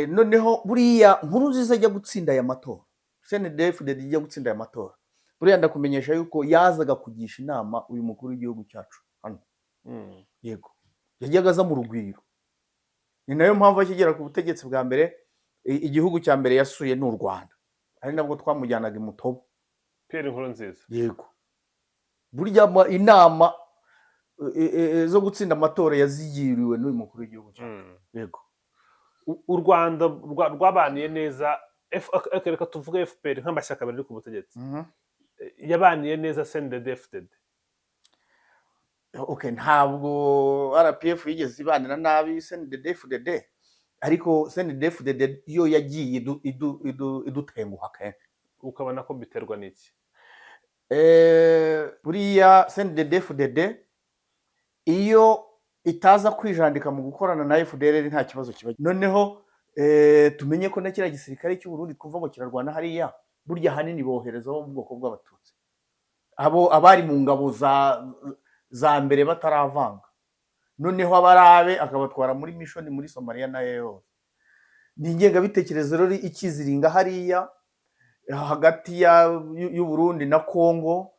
noneho buriya nkuru nziza ajya gutsinda aya matora, CNDD-FDD ijya gutsinda aya matora, buriya ndakumenyesha yuko yazaga kugisha inama uyu mukuru w'igihugu cyacu hano. Yego, yajyaga aza mu rugwiro. Ni nayo mpamvu akigera ku butegetsi bwa mbere, igihugu cya mbere yasuye n'u Rwanda, ari nabwo twamujyanaga imutobo. Pierre Nkurunziza. Yego, burya inama zo gutsinda amatora yazigiriwe n'uyu mukuru w'igihugu cyacu. Yego, u Rwanda rwabaniye neza, reka tuvuge FPR nk'amashyaka bari ku butegetsi, yabaniye neza CNDD-FDD. Okay, ntabwo RPF yigeze ibanira nabi CNDD-FDD, ariko CNDD-FDD yo yagiye idutenguha kenshi. Ukabona ko biterwa n'iki? Buriya CNDD-FDD iyo itaza kwijandika mu gukorana na FDR nta kibazo kiba. Noneho tumenye ko na kiriya gisirikare cy'u Burundi kuva ngo kirarwana hariya, burya hanini boherezaho mu bwoko bw'abatutsi, abari mu ngabo za mbere bataravanga. Noneho abarabe akabatwara muri mission muri Somalia na yose. Ni ingengabitekerezo rero ikiziringa hariya hagati y'u Burundi na Kongo,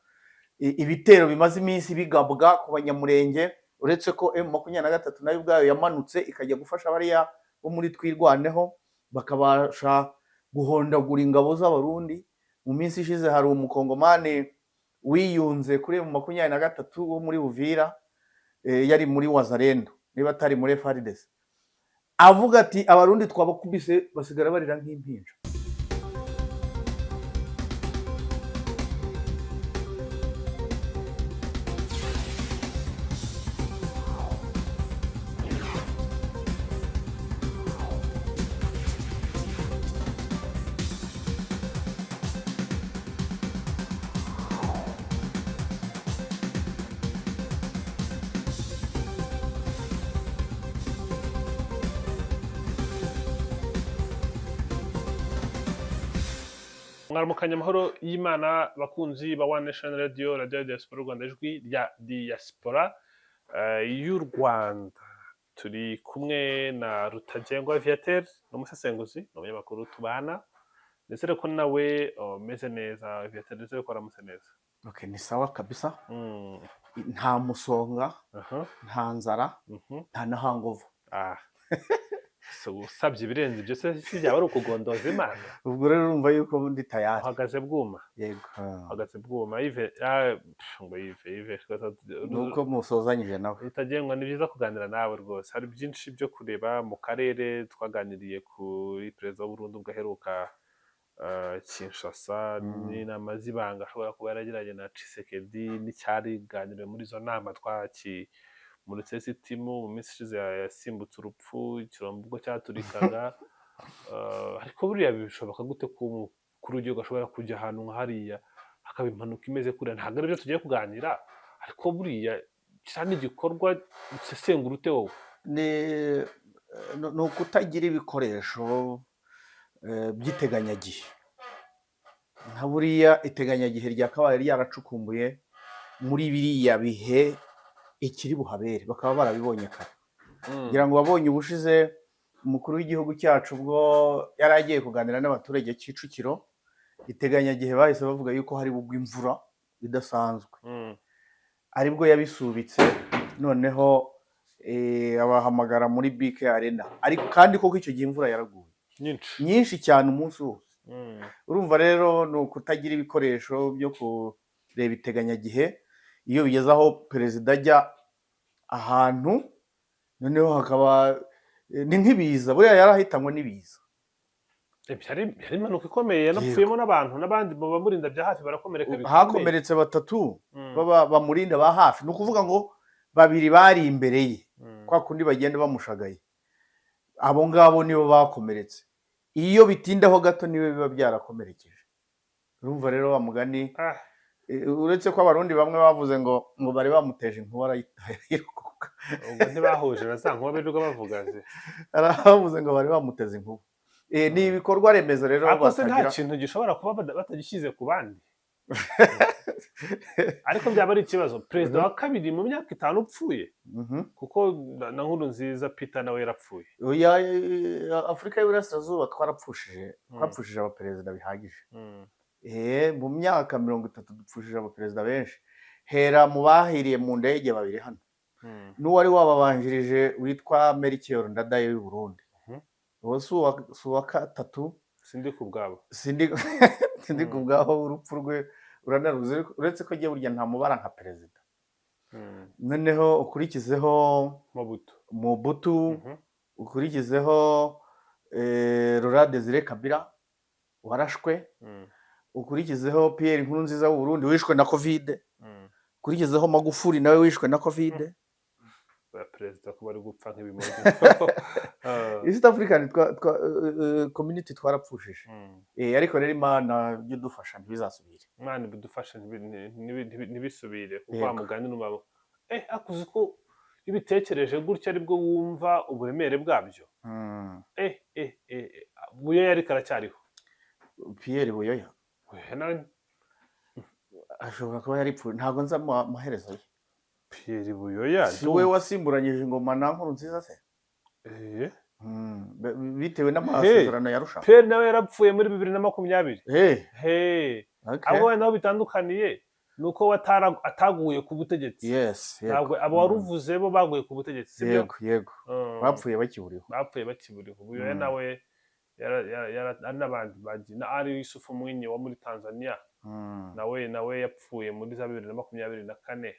ibitero bimaze iminsi bigabwa ku banyamurenge, uretse ko M23 nayo ubwayo yamanutse ikajya gufasha bariya bo muri Twirwaneho, bakabasha guhondagura ingabo z'abarundi. Mu minsi ishize hari umukongomani wiyunze kuri M23 wo muri Uvira, yari muri Wazalendo, niba atari muri FARDC, avuga ati abarundi twabakubise basigara barira nk'impinja. Mwaramukanya amahoro y'Imana bakunzi ba One Nation Radio, Radio Diaspora Rwanda, ijwi rya diaspora y'u Rwanda. Turi kumwe na Rutagengwa Viateur, n'umusesenguzi n'umunyamakuru tubana. Ndetse ko nawe meze neza Viateur, ndetse ko aramutse neza. Okay, ni sawa kabisa. Nta musonga, nta nzara, nta na hangover. So usabye ibirenze ibyo se byaba ari ukugondoza Imana. Ubwo rero urumva yuko bundi tayari hagaze bwuma. Yego, hagaze bwuma. Ive ngo Ive nuko musozanyije nawe. Rutagengwa, ni byiza kuganira nawe rwose. Hari byinshi byo kureba mu karere. Twaganiriye kuri perezida w'u Burundi ugaheruka Kinshasa, n'inama z'ibanga ashobora kuba yaragiranye na Tshisekedi, n'icyariganiriwe muri izo nama muri sesitimu mu minsi ishize yasimbutse urupfu, ikirombo ubwo cyaturikaga. Ariko buriya bishoboka gute ko umukuru w'igihugu ashobora kujya ahantu nka hariya hakaba impanuka imeze kuriya? Ntabwo ari byo tugiye kuganira, ariko buriya cyane igikorwa usesengura ute wowe? Ni ukutagira ibikoresho by'iteganyagihe. Nka buriya iteganyagihe ryakabaye ryaracukumbuye muri biriya bihe ikiri buhabere, bakaba barabibonye kare. Ngira ngo babonye ubushize umukuru w'igihugu cyacu ubwo yari agiye kuganira n'abaturage Kicukiro, iteganyagihe bahise bavuga yuko hari bugwa imvura idasanzwe, aribwo yabisubitse. Noneho abahamagara muri BK Arena, ariko kandi koko icyo gihe imvura yaraguye nyinshi cyane umunsi wose. Urumva rero ni ukutagira ibikoresho byo kureba iteganyagihe. Iyo bigeze aho perezida ajya ahantu, noneho hakaba ni nk'ibiza, buriya yarahitanywe n'ibiza. Yari impanuka ikomeye, yanapfuyemo n'abantu, n'abandi bamurinda bya hafi barakomereka bikomeye. Hakomeretse 3 bamurinda ba hafi, ni ukuvuga ngo 2 bari imbere ye, kwa kundi bagenda bamushagaye. Abo ngabo nibo bakomeretse. Iyo bitindaho gato niwe biba byarakomerekeje. Urumva rero wa mugani, uretse ko abarundi bamwe bavuze ngo bari bamuteje inkuba arayirukuka. Ubwo ntibahuje na za nkuba birirwa bavuga ze. Aravuze ngo bari bamuteze inkuba. Ni ibikorwa remezo rero batagira. Nta kintu gishobora kuba batagishyize ku bandi. ariko byaba ari ikibazo perezida wa kabiri mu myaka 5 upfuye kuko na Nkurunziza Peter nawe yarapfuye. Oya, Afurika y'Iburasirazuba twapfushije abaperezida bihagije. Mu myaka 30 dupfushije abaperezida benshi, hera mu bahiriye mu ndege babiri hano, n'uwari wababanjirije witwa Melchior Ndadaye w'i Burundi, uwo si uwa gatatu, sindi ku bwabo sindi ku bwabo, urupfu rwe uranaruzi, uretse ko agiye burya nta mubara nka perezida. Noneho ukurikizeho Mobutu, ukurikizeho Laurent Désiré Kabila warashwe, ukurikizeho Pierre Nkurunziza w'u Burundi wishwe na covid, ukurikizeho Magufuli nawe wishwe na covid. Perezida ko bari gupfa nk'ibimonyo. East African community twarapfushije. Ariko rero Imana byudufasha ntibizasubire. Imana bidufasha ntibisubire kuko mugani n'umabo. Akuze ko ibitekereje gutya aribwo wumva uburemere bwabyo. Buyoya ariko aracyariho. Pierre Buyoya. Ashobora kuba yaripfuye, ntago nza amaherezo ye. Pierre Buyoya si we wasimburanyije ingoma na Nkurunziza se? Bitewe n'amasezerano yarusha. Pierre nawe yarapfuye muri 2020. Abo naho bitandukaniye nuko ataguye ku butegetsi. Ntabwo abo waruvuze bo baguye ku butegetsi, sibyo? Yego. Bapfuye bakiburiho. Buyoya nawe ari n'abandi bagiye na ari Yusufu Mwinyi wo muri Tanzania. Nawe yapfuye muri 2024.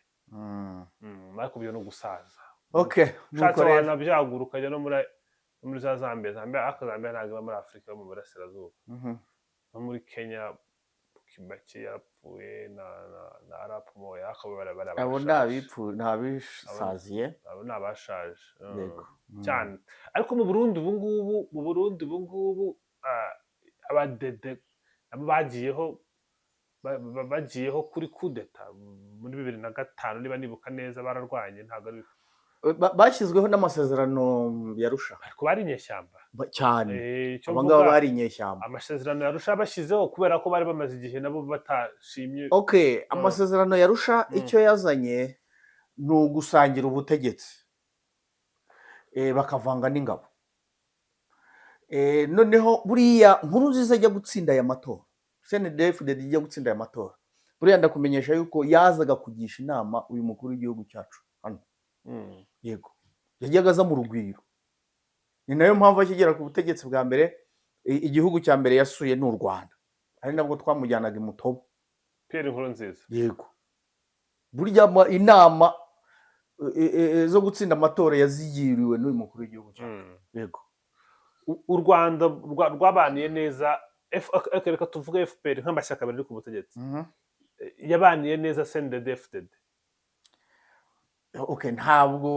Mariko byo no gusaza. Nuko rero nabyagura ukajya no muri za Zambia akazambia ntago muri Afrika mu burasirazuba. No muri Kenya Kibaki yapfuye na Arap Moi akabara abo ntabisaziye, abo nabashaje cyane. Ariko mu Burundi ubungubu abadede bagiyeho kuri kudeta muri 2005 niba nibuka neza bararwanye, ntago ari bashyizweho n'amasezerano yarusha, ariko bari inyeshyamba cyane. Abangaba bari inyeshyamba. Amasezerano yarusha bashyizeho kubera ko bari bamaze igihe nabo batashimye. Amasezerano yarusha icyo yazanye ni ugusangira ubutegetsi, bakavanga n'ingabo. Noneho buriya Nkurunziza ajya gutsinda aya matora, CNDD-FDD ijya gutsinda aya matora, buriya ndakumenyesha yuko yazaga kugisha inama uyu mukuru w'igihugu cyacu hano. Yego, yajyaga aza mu rugwiro. Ni nayo mpamvu akigera ku butegetsi bwa mbere, igihugu cya mbere yasuye n'u Rwanda, ari nabwo twamujyanaga i Mutobo. Pierre Nkurunziza. Yego, burya inama zo gutsinda amatora yazigiriwe n'uyu mukuru w'igihugu cyacu. Yego, u Rwanda rwabaniye neza, reka tuvuge FPR nk'amashyaka bari ku butegetsi. Yabaniye neza CNDD-FDD. Ntabwo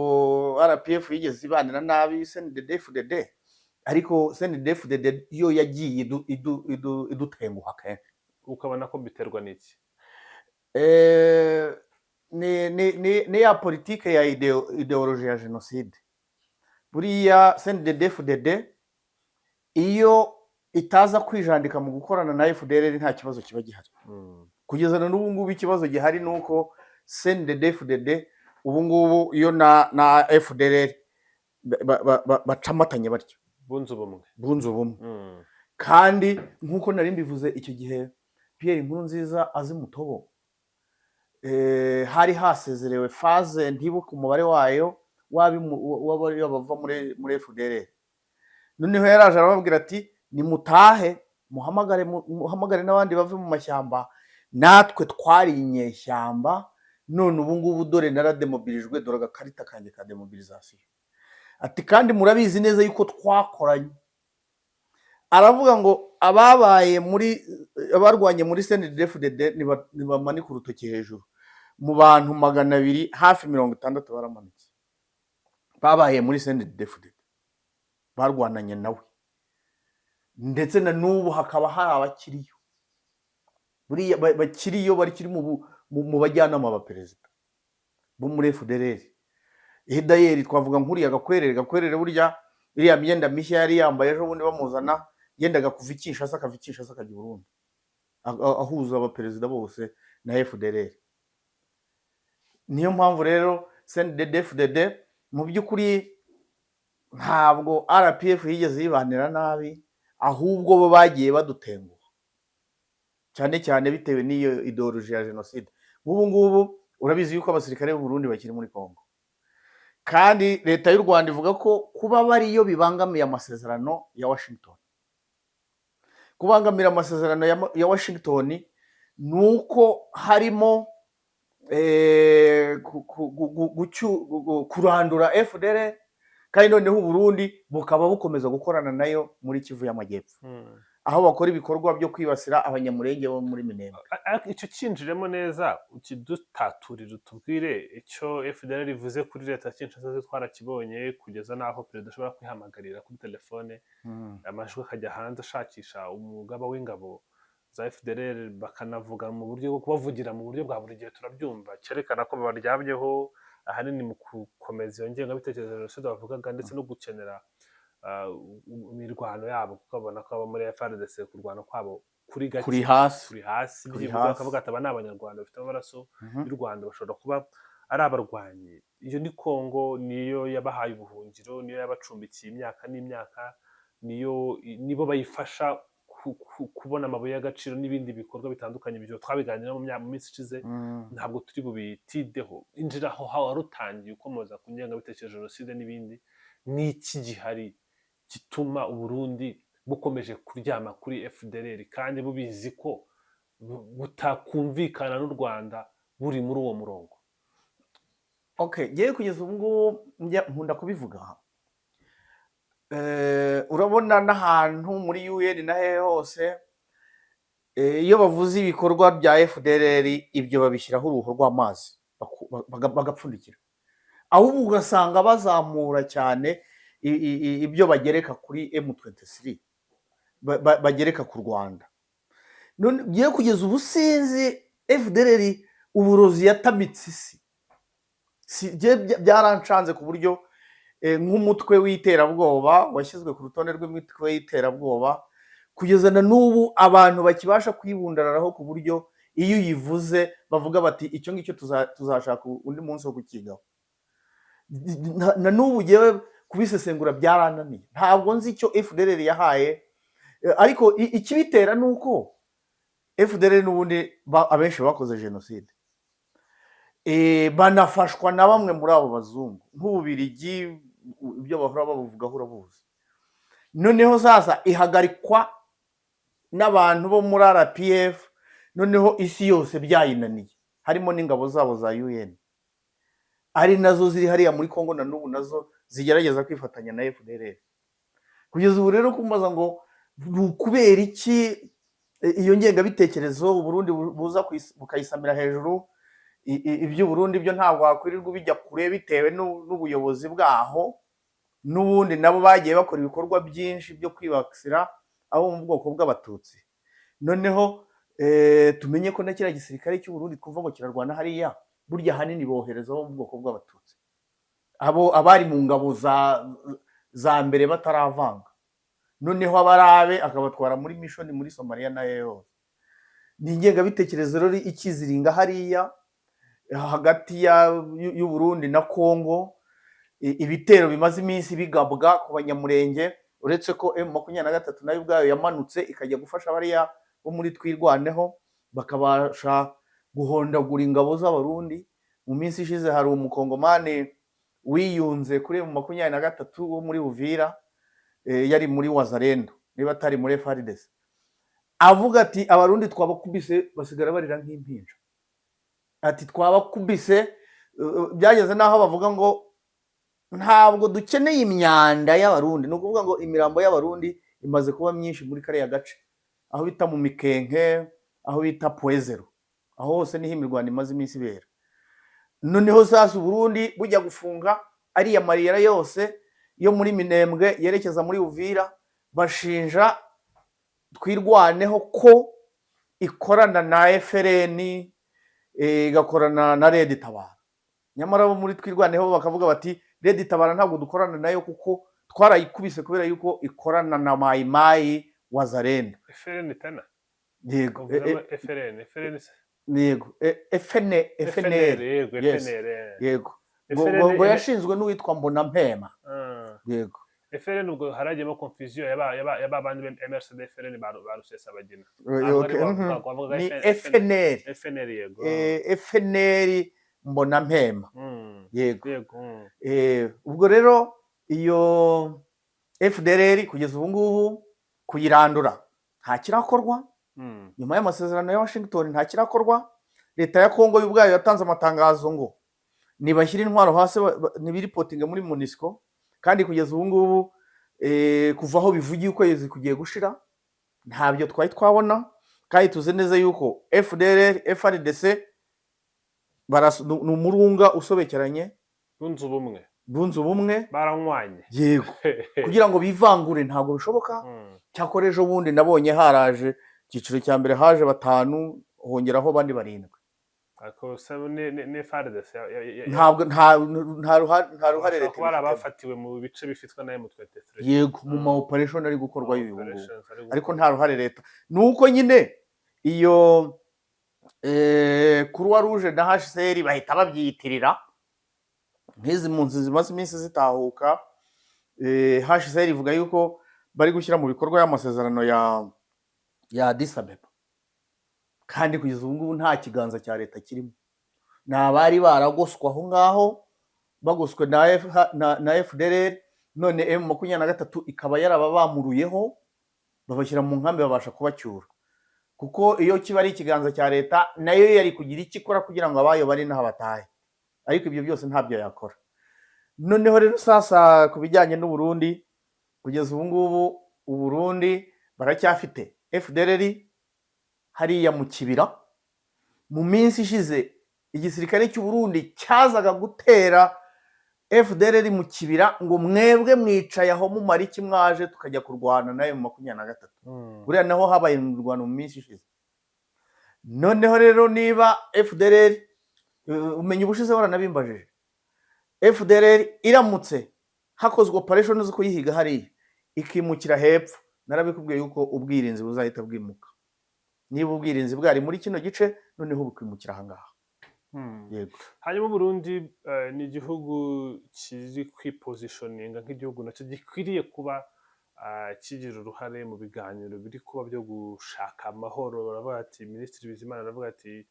RPF yigeze ibanira nabi CNDD-FDD, ariko CNDD-FDD yo yagiye idutenguha kenshi. Ukabona ko biterwa n'iki? Ni ya politike ya ideoloji ya jenoside. Buriya CNDD-FDD iyo itaza kwijandika mu gukorana na FDLR nta kibazo kiba gihari. Kugeza na n'ubu ngubu ikibazo gihari nuko CNDD-FDD ubu ngubu iyo na FDLR bacamatanye batyo, bunze ubumwe. Kandi nkuko nari mbivuze icyo gihe Pierre Nkurunziza azi Mutobo, hari hasezerewe faze ntibuka umubare wayo wabava muri FDLR. Noneho yaraje arababwira ati nimutahe muhamagare n'abandi bave mu mashyamba, natwe twari inyeshyamba, none ubu ngubu dore narademobilijwe, dore agakarita kanjye ka demobilisation. Ati kandi murabizi neza yuko twakoranye. Aravuga ngo abarwanye muri CNDD-FDD nibamanika urutoki hejuru, mu bantu 200 hafi 60 baramanitse babaye muri CNDD-FDD barwananye nawe, ndetse na n'ubu hakaba hari abakiriyo. Buriya bakiriyo barikiri mu bajyanama Abaperezida bo muri FDLR. Dayeri twavuga nkuriya Gakwerere burya iriya myenda mishya yari yambaye ejo bundi bamuzana, yendaga kuva Kinshasa akajya i Burundi. ahuza abaperezida bose na FDLR. Niyo mpamvu rero CNDD-FDD mu by'ukuri ntabwo RPF yigeze yibanira nabi, ahubwo bo bagiye badutenguha cyane cyane bitewe n'iyo ideology ya jenoside. Nk'ubu ngubu urabizi yuko abasirikare b'u Burundi bakiri muri Kongo, kandi leta y'u Rwanda ivuga ko kuba bariyo bibangamiye amasezerano ya Washington. Kubangamira amasezerano ya Washington nuko harimo kurandura FDL, kandi noneho u Burundi bukaba bukomeza gukorana nayo muri Kivu y'Amajyepfo, aho bakora ibikorwa byo kwibasira abanyamurenge bo muri Minembwe. Icyo cyinjiremo neza ukidutaturira utubwire icyo FDL rivuze kuri leta Kinshasa twarakibonye, kugeza n'aho perezida ashobora kwihamagarira kuri telefone amajwi akajya hanze ashakisha umugaba w'ingabo za FDL, bakanavuga mu buryo bwo kubavugira mu buryo bwa buri gihe turabyumva, cyerekana ko babaryamyeho ahanini mu gukomeza iyo ngengabitekerezo ya jenoside bavugaga, ndetse no gukenera imirwano yabo, kuko babona ko abo muri FARDC kurwana kwabo kuri hasi byibuze bakavuga ati aba ni abanyarwanda bafite amaraso y'u Rwanda, bashobora kuba ari abarwanyi. Iyo ni Kongo, niyo yabahaye ubuhungiro, niyo yabacumbikiye imyaka n'imyaka, nibo bayifasha kubona amabuye y'agaciro n'ibindi bikorwa bitandukanye. Ibyo twabiganira mu minsi ishize, ntabwo turi bubitideho. Injira aho wari utangiye ukomoza ku ngengabitekerezo ya jenoside n'ibindi, n'iki gihari gituma u Burundi bukomeje kuryama kuri FDLR kandi bubizi ko butakumvikana n'u Rwanda buri muri uwo murongo? Okay, ngiye kugeza ubu ngubu nkunda kubivuga. Urabona n'ahantu muri UN na hehe hose, iyo bavuze ibikorwa bya FDLR ibyo babishyiraho uruhu rw'amazi bagapfundikira, ahubwo ugasanga bazamura cyane ibyo bagereka kuri M23, bagereka ku Rwanda. None ngiye kugeza ubu sinzi FDLR uburozi yatamitse isi, byarancanze ku buryo nk'umutwe w'iterabwoba washyizwe ku rutonde rw'imitwe y'iterabwoba, kugeza na n'ubu abantu bakibasha kwibundararaho ku buryo iyo uyivuze bavuga bati icyo ngicyo tuzashaka undi munsi wo kukigaho. Na n'ubu ngewe kubisesengura byarananiye, ntabwo nzi icyo FDLR yahaye, ariko ikibitera ni uko FDLR n'ubundi abenshi bakoze jenoside, banafashwa na bamwe muri abo bazungu nk'Ububirigi, ibyo bahora bavugaho urabuzi. Noneho sasa ihagarikwa n'abantu bo muri RPF, noneho isi yose byayinaniye, harimo n'ingabo zabo za UN, ari nazo ziri hariya muri Kongo na n'ubu nazo zigerageza kwifatanya na FDLR. Kugeza ubu rero kumbaza ngo kubera iki iyo ngengabitekerezo u Burundi buza bukayisamira hejuru, ibyo Burundi byo ntabwo wakwirirwa bijya kure bitewe n'ubuyobozi bwaho, n'ubundi nabo bagiye bakora ibikorwa byinshi byo kwibasira abo mu bwoko bw'Abatutsi. Noneho tumenye ko na kiriya gisirikare cy'u Burundi kuva ngo kirarwana hariya, burya hanini bohereza abo mu bwoko bw'Abatutsi, abari mu ngabo za mbere bataravanga, noneho abarabe akabatwara muri mission muri Somalia na yose. Ni ingengabitekerezo rero ikiziringa hariya hagati y'u Burundi na Kongo, ibitero bimaze iminsi bigabwa ku banyamurenge, uretse ko M23 nayo ubwayo yamanutse ikajya gufasha bariya bo muri Twirwaneho, bakabasha guhondagura ingabo z'Abarundi. Mu minsi ishize hari umukongomani wiyunze kuri M23 wo muri Uvira, yari muri Wazalendo niba atari muri FARDC, avuga ati Abarundi twabakubise basigara barira nk'impinja, ati twabakubise byageze naho bavuga ngo ntabwo dukeneye imyanda y'Abarundi, no kuvuga ngo imirambo y'Abarundi imaze kuba myinshi muri kariya gace, aho bita mu Mikenke, aho bita Poezero, aho hose niho imirwano imaze iminsi ibera. Noneho sasa Burundi bujya gufunga ariya mariyera yose yo muri Minembwe yerekeza muri Uvira, bashinja Twirwaneho ko ikorana na FRN, igakorana na Red Tabara. Nyamara bo muri Twirwaneho bakavuga bati Red Tabara ntabwo dukorana nayo kuko twarayikubise kubera yuko ikorana na Mai Mai Wazalendo. FRN tena yego uvuzemo FRN yego FNL FNL yego yes FNL yego FRN ngo yashinzwe n'uwitwa Mbonampema yego FRN ubwo harajyemo confusion yaba bandi MRCD FRN barusesabagina okay ni FNL FNL yego FNL Mbonampema yego ubwo rero iyo FDLR kugeza ubu ngubu kuyirandura nta kirakorwa nyuma y'amasezerano ya Washington nta kirakorwa. Leta ya Kongo y'ubwayo yatanze amatangazo ngo nibashyira intwaro hasi nibiripotinge muri MONUSCO, kandi kugeza ubu ngubu kuva aho bivugiye ukwezi kugiye gushira ntabyo twari twabona, kandi tuzi neza yuko FDLR FRDC ni umurunga usobekeranye bunze ubumwe baranywanye yego kugira ngo bivangure ntabwo bishoboka. Cyakora ejo bundi nabonye haraje icyiciro cya mbere haje 5 hongeraho bandi 7 ako ne FARDC ntabwo nta ruhare leta kuba abafatiwe mu bice bifitwa na M23 yego mu ma operation ari gukorwa y'ubu ariko nta ruhare leta. Nuko nyine iyo Croix Rouge na HCR bahita babyiyitirira nk'izi munsi zimaze iminsi zitahuka. HCR ivuga yuko bari gushyira mu bikorwa y'amasezerano ya Addis Abeba, kandi kugeza ubu ngubu nta kiganza cya leta kirimo. Nabari baragoswa aho ngaho bagoswe na FDLR, none M23 ikaba yarababamuruyeho babashyira mu nkambi babasha kubacyura, kuko iyo kiba ari ikiganza cya leta nayo yari kugira iki ikora kugira ngo abayo bari naho batahe, ariko ibyo byose ntabyo yakora. Noneho rero sasa kubijyanye n'u Burundi, kugeza ubu ngubu u Burundi baracyafite FDLR hariya mu kibira. Mu minsi ishize igisirikare cy'u Burundi cyazaga gutera FDLR mu kibira ngo mwebwe mwicaye aho mu mariki mwaje tukajya kurwana nayo mu 23. Buriya naho habaye mu Rwanda mu minsi ishize. Noneho rero niba FDLR umenye ubushize waranabimbajije, FDLR iramutse hakozwe operation zo kuyihiga hariya ikimukira hepfo, narabikubwiye yuko ubwirinzi buzahita bwimuka. Niba ubwirinzi bwari muri kino gice noneho bukimukira aha ngaha. Yego. Hanyuma Burundi ni igihugu kiri kwipositioninga nk'igihugu nacyo gikwiriye kuba kigira uruhare mu biganiro biri kuba byo gushaka amahoro. Baravuga ati Minisitiri Bizimana aravuga ati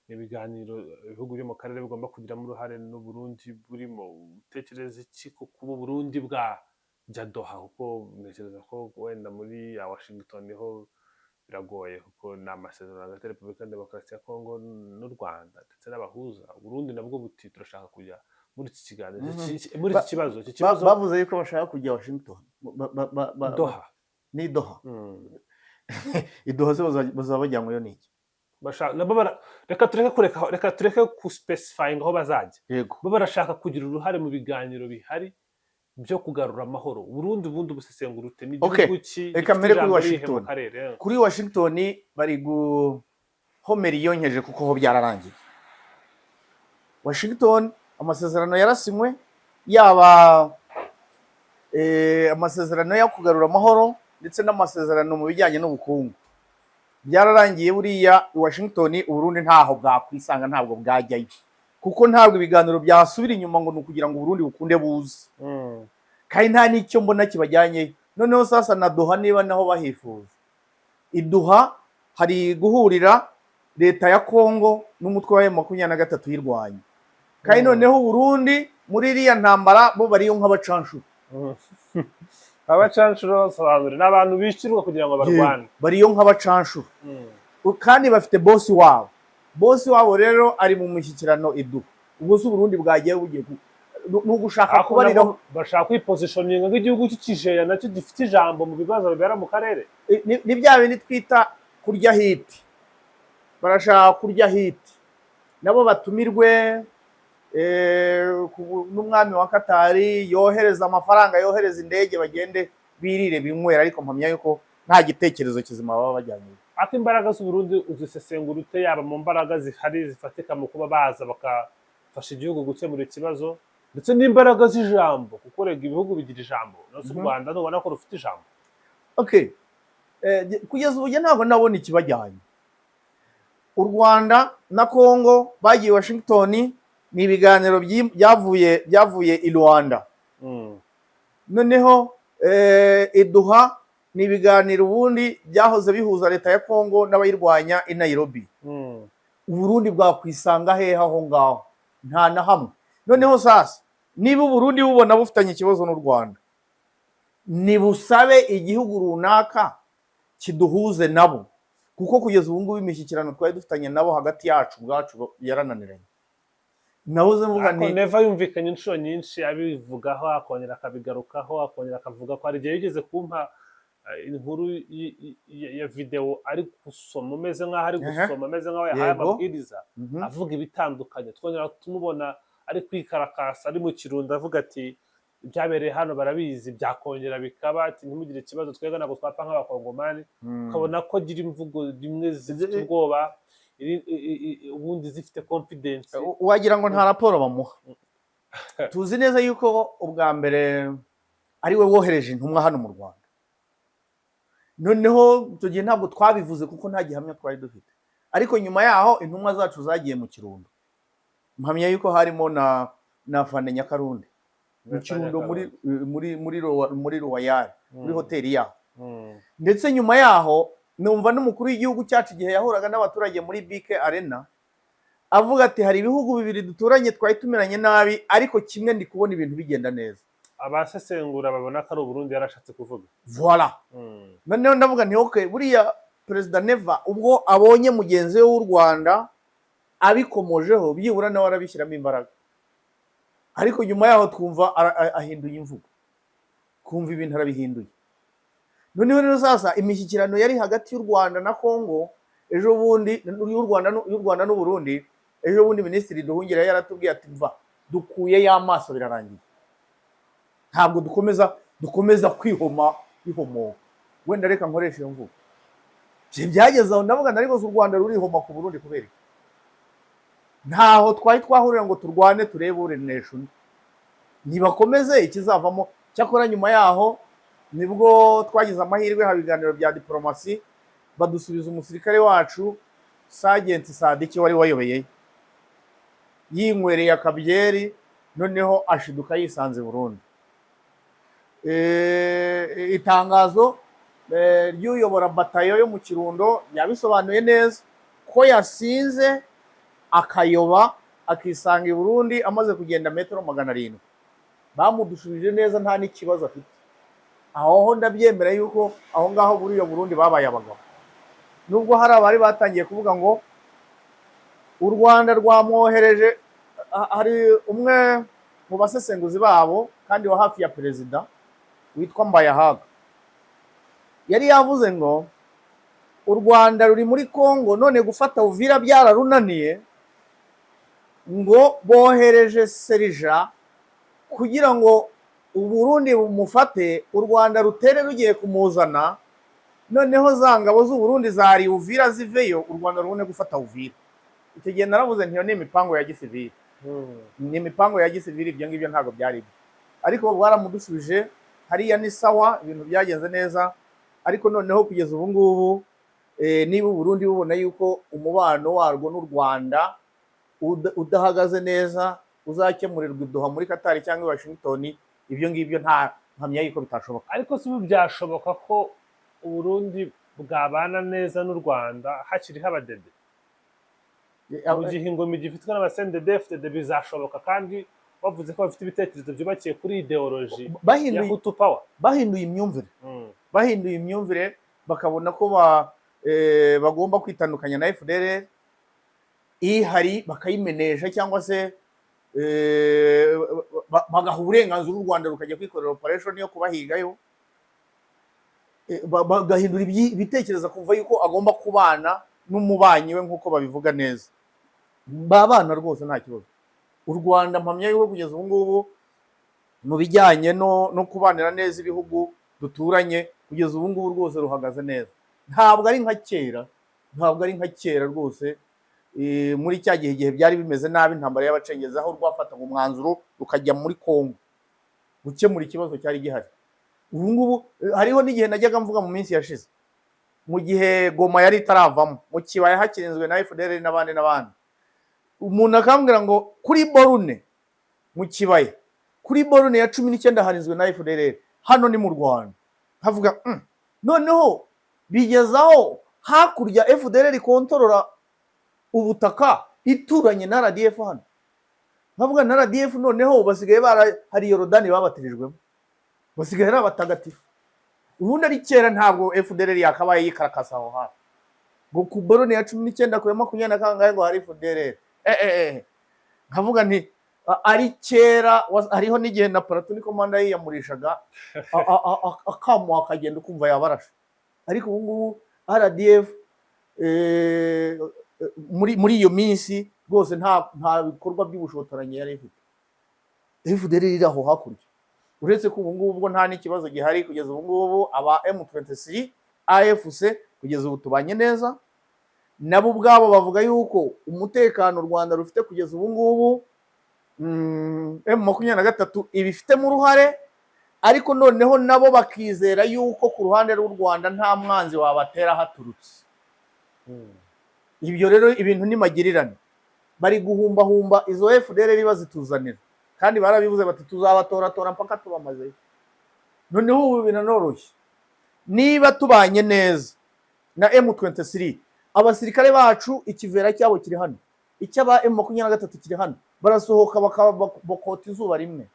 ibiganiro ibihugu byo mu karere bigomba kugiramo uruhare n'u Burundi burimo. Utekereza iki ko kuba Burundi bwajya Doha, kuko ntekereza ko wenda muri Washington niho biragoye kuko ni amasezerano hagati ya Repubulika Demokarasi ya Kongo n'u Rwanda ndetse n'abahuza. Burundi nabwo buti turashaka kujya muri iki kiganiro muri iki kibazo bavuze yuko bashaka kujya Washington Doha ni Doha idoha bazaba bajyanyweyo n'iki reka tureke ku specifying aho bazajya. Bo barashaka kugira uruhare mu biganiro bihari byo kugarura amahoro. Burundi bundi busesengura ute n'igihugu reka mbere kuri Washington. Kuri Washington bari guhomera iyonkeje kuko ho byararangiye. Washington amasezerano yarasinywe, yaba amasezerano yo kugarura amahoro ndetse n'amasezerano mu bijyanye n'ubukungu byararangiye. Buriya Washington Burundi ntaho bwakwisanga, ntabwo bwajyayo, kuko ntabwo ibiganiro byasubira inyuma ngo nukugira ngo Burundi bukunde buze, kandi nta nicyo mbona kibajyanye. Noneho sasa na Doha niba naho bahifuza, iduha hari guhurira leta ya Kongo n'umutwe wa M23 yirwanya, kandi noneho Burundi muri iriya ntambara bo bariyo nk'abacanshuro. Abacanshuro sobanure n'abantu bishirwa kugira ngo barwane, bariyo nk'abacanshuro kandi bafite boss wabo rero ari mu mushyikirano iduha. Ubwo se Burundi bwagiye bugiye n'ugushaka kubarira bashaka kwipositioninga nk'igihugu cy'ikijera nacyo gifite ijambo mu bibazo bibera mu karere. Ni bya bindi twita kurya hiti, barashaka kurya hiti nabo batumirwe. N'umwami wa Katari yohereza amafaranga, yohereza indege bagende birire binywera, ariko mpamya yuko nta gitekerezo kizima baba bajyanye. Ati imbaraga z'Uburundi uzisesengura ute, yaba mu mbaraga zihari zifatika mu kuba baza bakafasha igihugu gukemura ikibazo, ndetse n'imbaraga z'ijambo, kuko rega ibihugu bigira ijambo. Nose u Rwanda nubona ko rufite ijambo. Kugeza ubu ntabwo nabona ikibajyanye. u Rwanda na Congo bagiye Washington, ni ibiganiro byavuye i Rwanda. Noneho i Doha ni ibiganiro ubundi byahoze bihuza leta ya Congo n'abayirwanya i Nairobi. Uburundi bwakwisanga hehe aho ngaho? Nta na hamwe. Noneho sasa niba Uburundi bubona bufitanye ikibazo n'u Rwanda, nibusabe igihugu runaka kiduhuze nabo, kuko kugeza ubu ngubu imishyikirano twari dufitanye nabo hagati yacu ubwacu yarananiranye. Nahoze mvuga nti neva yumvikanye inshuro nyinshi abivugaho, akongera akabigarukaho, akongera akavuga ko hari igihe yigeze kumpa inkuru ya video ari gusoma, umeze nk'aho ari gusoma, ameze nk'aho yahaye amabwiriza avuga ibitandukanye. Twongera tumubona ari kwikarakasa, ari mu Kirundo avuga ati byabereye hano barabizi, byakongera bikaba, ati ntimugire ikibazo, twebwe ntabwo twapfa nk'abakongomani. Ukabona ko agira imvugo rimwe zifite ubwoba, ubundi zifite confidence. Wagira ngo nta raporo bamuha. Tuzi neza yuko ubwa mbere ari we wohereje intumwa hano mu Rwanda. Noneho icyo gihe ntabwo twabivuze kuko nta gihamya twari dufite, ariko nyuma yaho intumwa zacu zagiye mu Kirundo. Mpamya yuko harimo na Fane Nyakarundi mu Kirundo muri Royal, muri hoteli yaho. Ndetse nyuma yaho numva n'umukuru w'igihugu cyacu igihe yahuraga n'abaturage muri BK Arena avuga ati hari ibihugu bibiri duturanye twari tumeranye nabi, ariko kimwe ndi kubona ibintu bigenda neza. Abasesengura babona ko ari Uburundi yarashatse kuvuga. Voilà. Noneho ndavuga nti okay, buriya Perezida Neva ubwo abonye mugenzi we w'u Rwanda abikomojeho, byibura nawe arabishyiramo imbaraga. Ariko nyuma yaho twumva ahinduye imvugo, kumva ibintu arabihinduye. Noneho rero sasa imishyikirano yari hagati y'u Rwanda na Congo ejo bundi, y'u Rwanda n'u Burundi, ejo bundi Minisitiri Duhungira yaratubwiye ati mva dukuye y'amaso birarangiye, ntabwo dukomeza kwihomoka. Wenda reka nkoresha iyo mvugo. Byageze aho ndavuga nariko u Rwanda rurihoma ku Burundi kubera ntaho twari twahurira ngo turwane turebe urenesha. Nibakomeze ikizavamo. Cyakora nyuma yaho nibwo twagize amahirwe ha biganiro bya diplomasi, badusubiza umusirikare wacu Sergeant Sadiki wari wayobeye, yinkwereye akabyeri, noneho ashiduka yisanze Burundi. Itangazo ry'uyobora batayo yo mu Kirundo yabisobanuye neza ko yasinze akayoba akisanga i Burundi amaze kugenda metero 700. Bamudushubije neza nta n'ikibazo afite. Aho ndabyemera yuko aho ngaho buriyo Burundi babaye abagabo. Nubwo hari abari batangiye kuvuga ngo u Rwanda rwamwohereje, hari umwe mu basesenguzi babo kandi wa hafi ya perezida witwa Mbayahaga yari yavuze ngo u Rwanda ruri muri Congo, none gufata Uvira byararunaniye, ngo bohereje Serija kugira ngo Uburundi bumufate, u Rwanda rutere rugiye kumuzana, noneho za ngabo z'u Burundi zari Uvira ziveyo, u Rwanda rubone gufata Uvira. Icyo gihe naravuze ntiyo ni imipango ya gisivili. Ni imipango ya gisivili, ibyo ngibyo ntabwo byari byo. Ariko bwaramudushubije, hariya ni sawa, ibintu byagenze neza. Ariko noneho kugeza ubu ngubu niba Burundi bubona yuko umubano warwo n'u Rwanda udahagaze neza, uzakemurirwa i Doha muri Qatar cyangwa i Washington, ibyo ngibyo nta mpamya yuko bitashoboka. Ariko si byashoboka ko Burundi bwabana neza n'u Rwanda hakiriho abadede? Mu gihe ingoma igifitwe n'abasendedefdede bizashoboka, kandi bavuze ko bafite ibitekerezo byubakiye kuri ideology ya Hutu power. Bahinduye imyumvire bakabona ko bagomba kwitandukanya na FDLR, ihari bakayimenesha cyangwa se bagaha uburenganzira u Rwanda rukajya kwikorera operation yo kubahigayo. Bagahindura ibitekerezo kumva yuko agomba kubana n'umubanyi we nk'uko babivuga neza. Babana rwose nta kibazo. U Rwanda mpamya yuko kugeza ubu ngubu mu bijyanye no kubanira neza ibihugu duturanye, kugeza ubu ngubu rwose ruhagaze neza. Ntabwo ari nka kera rwose, muri cya gihe byari bimeze nabi, intambara y'abacengezi, aho rwafataga umwanzuro rukajya muri Congo gukemura ikibazo cyari gihari. Ubu ngubu hariho n'igihe najyaga mvuga mu minsi yashize mu gihe Goma yari itaravamo, mu kibaya hakirinzwe na FDL n'abandi n'abandi. Umuntu akambwira ngo kuri borune mu kibaya, kuri borune ya 19 harinzwe na FDL, hano ni mu Rwanda. Havuga noneho bigezaho hakurya FDL kontorora ubutaka ituranye na RDF hano. Nkavuga na RDF noneho basigaye hari Yorodani babatirijwemo, basigaye ari abatagatifu. Ubundi ari kera ntabwo FDL yakabaye yikarakasa aho hafi ngo ku borone ya 19 ku ya 20 kangahe ngo hari FDL. Nkavuga nti ari kera hariho n'igihe na Platoni komanda yiyamurishaga akamu akagenda ukumva yabarasha. Ariko ubu ngubu RDF muri iyo minsi rwose nta bikorwa by'ubushotoranyi yari ifite. FDL iri aho hakurya. Uretse ko ubu ngubu nta n'ikibazo gihari kugeza ubu ngubu aba M23 AFC kugeza ubu tubanye neza. Nabo ubwabo bavuga yuko umutekano u Rwanda rufite kugeza ubu ngubu M23 ibifitemo uruhare, ariko noneho nabo bakizera yuko ku ruhande rw'u Rwanda nta mwanzi wabatera haturutse. Ibyo rero ibintu ni magirirane, bari guhumbahumba izo FDL bazituzanira, kandi barabivuze bati tuzabatora mpaka tubamaze. Noneho ubu binanoroshye, niba tubanye neza na M23, abasirikare bacu ikivera cyabo kiri hano, icyaba M23 kiri hano, barasohoka bakabokota izuba rimwe,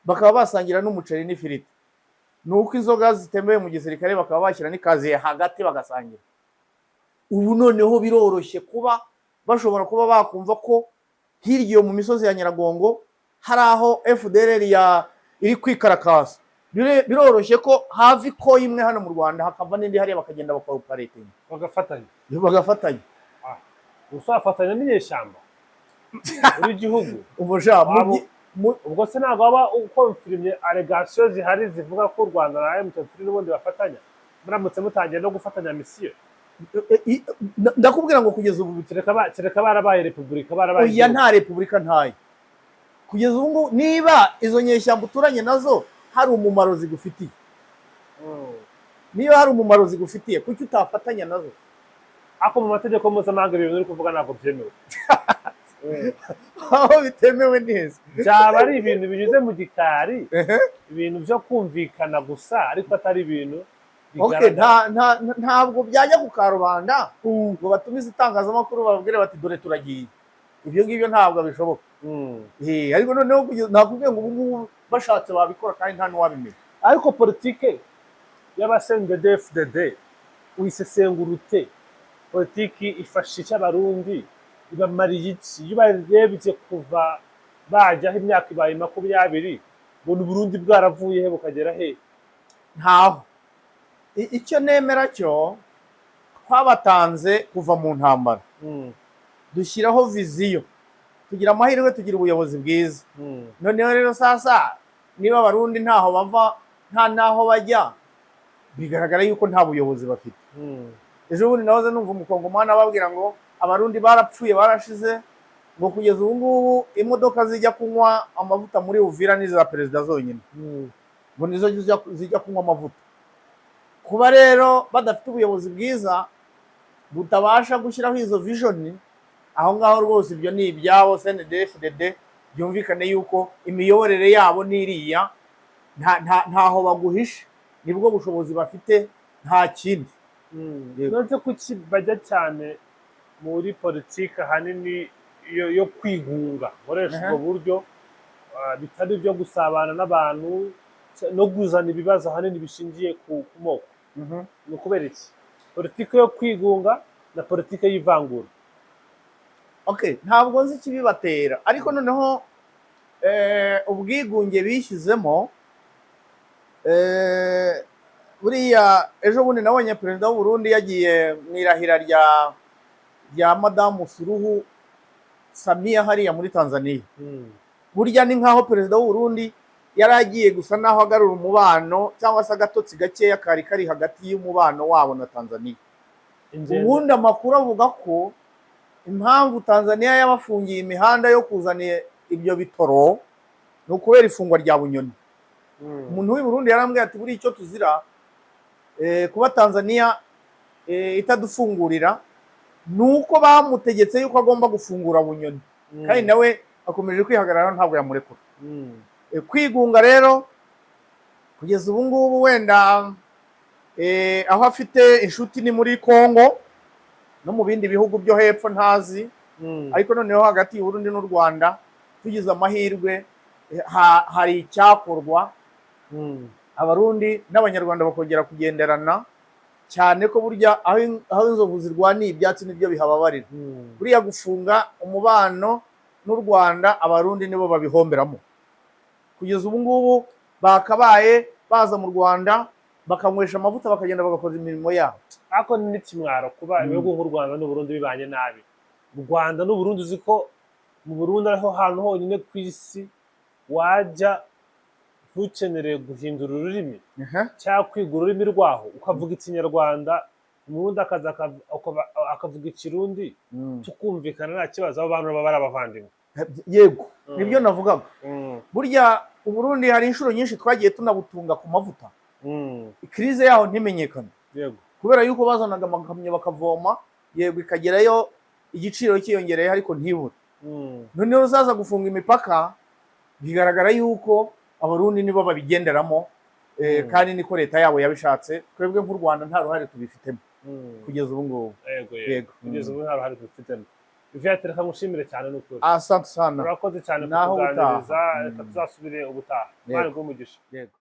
bakaba basangira n'umuceri n'ifiriti. Nuko inzoga zitemewe mu gisirikare bakaba bashyira n'ikaziye hagati bagasangira. Ubu noneho biroroshye kuba bashobora kuba bakumva ko hirya mu misozi ya Nyiragongo hari aho FDL iri kwikarakasa. Biroroshye ko havi ko imwe hano mu Rwanda hakava n'indi hariya bakagenda bakoperating bagafatanya. Usafatanya n'inyeshyamba uri gihugu ubwo se ntabwo baba ukonfirmye allegation zihari zivuga ko u Rwanda na M23 n'ubundi bafatanya, muramutse mutangiye no gufatanya misiyo. Ndakubwira ngo kugeza ubu kereka barabaye repubulika, barabaye oya nta repubulika ntayo kugeza ubu ngubu. Niba izo nyeshyamba uturanye nazo hari umumaro zigufitiye, niba hari umumaro zigufitiye, kuki utafatanya nazo? Ako mu mategeko mpuzamahanga ibintu uri kuvuga ntabwo byemewe. Aho bitemewe neza byaba ari ibintu binyuze mu gikari, ibintu byo kumvikana gusa, ariko atari ibintu ntabwo byajya ku karubanda ngo batumize itangazamakuru bababwire bati dore turagiye. Ibyo ngibyo ntabwo bishoboka. Ariko noneho nakubwiye ngo ubu ngubu bashatse babikora kandi nta n'uwabimenya. Ariko politike y'abasendede FDD uyisesengurute, politiki ifashisha abarundi ibamariye iki? Iyo barebye kuva bajyaho imyaka ibaye 20 ngo Burundi bwaravuye he bukagera he? Ntaho. Icyo nemera cyo twabatanze kuva mu ntambara, dushyiraho viziyo, tugira amahirwe, tugira ubuyobozi bwiza. Noneho rero sasa niba abarundi ntaho bava nta naho bajya, bigaragara yuko nta buyobozi bafite. Ejo bundi nahoze numva umukongomani ababwira ngo abarundi barapfuye barashize, ngo kugeza ubu ngubu imodoka zijya kunywa amavuta muri Uvira n'iza perezida zonyine, ngo nizo zijya kunywa amavuta. Kuba rero badafite ubuyobozi bwiza butabasha gushyiraho izo vision, aho ngaho rwose ibyo ni ibyabo CNDD-FDD, byumvikane yuko imiyoborere yabo niriya, ntaho baguhisha, nibwo bushobozi bafite, nta kindi. Nonse kuki bajya cyane muri politiki ahanini yo kwigunga, nkoresha ubwo buryo bitari byo gusabana n'abantu no kuzana ibibazo ahanini bishingiye ku moko? Ni ukubera iki politiki yo kwigunga na politiki y'ivangura? Ntabwo nzi ikibibatera, ariko noneho ubwigunge bishyizemo. Buriya ejo bundi nabonye perezida w'u Burundi yagiye mu irahira rya Madamu Suluhu Samia hariya muri Tanzania. Burya ni nkaho perezida w'u Burundi yari agiye gusa naho agarura umubano cyangwa se agatotsi gakeya kari hagati y'umubano wabo na Tanzania. Ubundi amakuru avuga ko impamvu Tanzania yabafungiye imihanda yo kuzana ibyo bitoro ni ukubera ifungwa rya Bunyoni. Umuntu w'i Burundi yarambwiye ati buri icyo tuzira kuba Tanzania itadufungurira nuko bamutegetse yuko agomba gufungura Bunyoni kandi nawe akomeje kwihagarara ntabwo yamurekura. Kwigunga rero kugeza ubu ngubu wenda aho afite inshuti ni muri Kongo no mu bindi bihugu byo hepfo ntazi, ariko noneho hagati y'u Burundi n'u Rwanda tugize amahirwe hari icyakorwa Abarundi n'Abanyarwanda bakongera kugenderana, cyane ko burya aho inzovu zirwaniye ibyatsi nibyo bihababarira. Buriya gufunga umubano n'u Rwanda Abarundi nibo babihomberamo. Kugeza ubu ngubu bakabaye baza mu Rwanda bakanywesha amavuta bakagenda bagakora imirimo yabo. Ako ni kimwaro kuba ibihugu nk'u Rwanda n'u Burundi bibanye nabi. U Rwanda n'u Burundi uzi ko mu Burundi ariho hantu honyine ku isi wajya ntukenere guhindura ururimi cyangwa kwiga ururimi rwaho ukavuga Ikinyarwanda, umurundi akavuga Ikirundi tukumvikana nta kibazo, abo bantu baba ari abavandimwe. Yego nibyo navugaga. Burya u Burundi hari inshuro nyinshi twagiye tunabutunga ku mavuta, ikirize yaho ntimenyekana kubera yuko bazanaga amakamyo bakavoma, yego ikagerayo igiciro cyiyongereye ariko ntibure. Noneho uzaza gufunga imipaka bigaragara yuko Abarundi nibo babigenderamo, kandi niko leta yabo yabishatse. Twebwe nk'u Rwanda nta ruhare tubifitemo kugeza ubu ngubu. Yego kugeza ubu nta ruhare tubifitemo. Ibya reka mushimire cyane n'ukuri. Asante sana. Urakoze cyane kutuganiriza, reka tuzasubire ubutaha. Mwari bw'umugisha. Yego.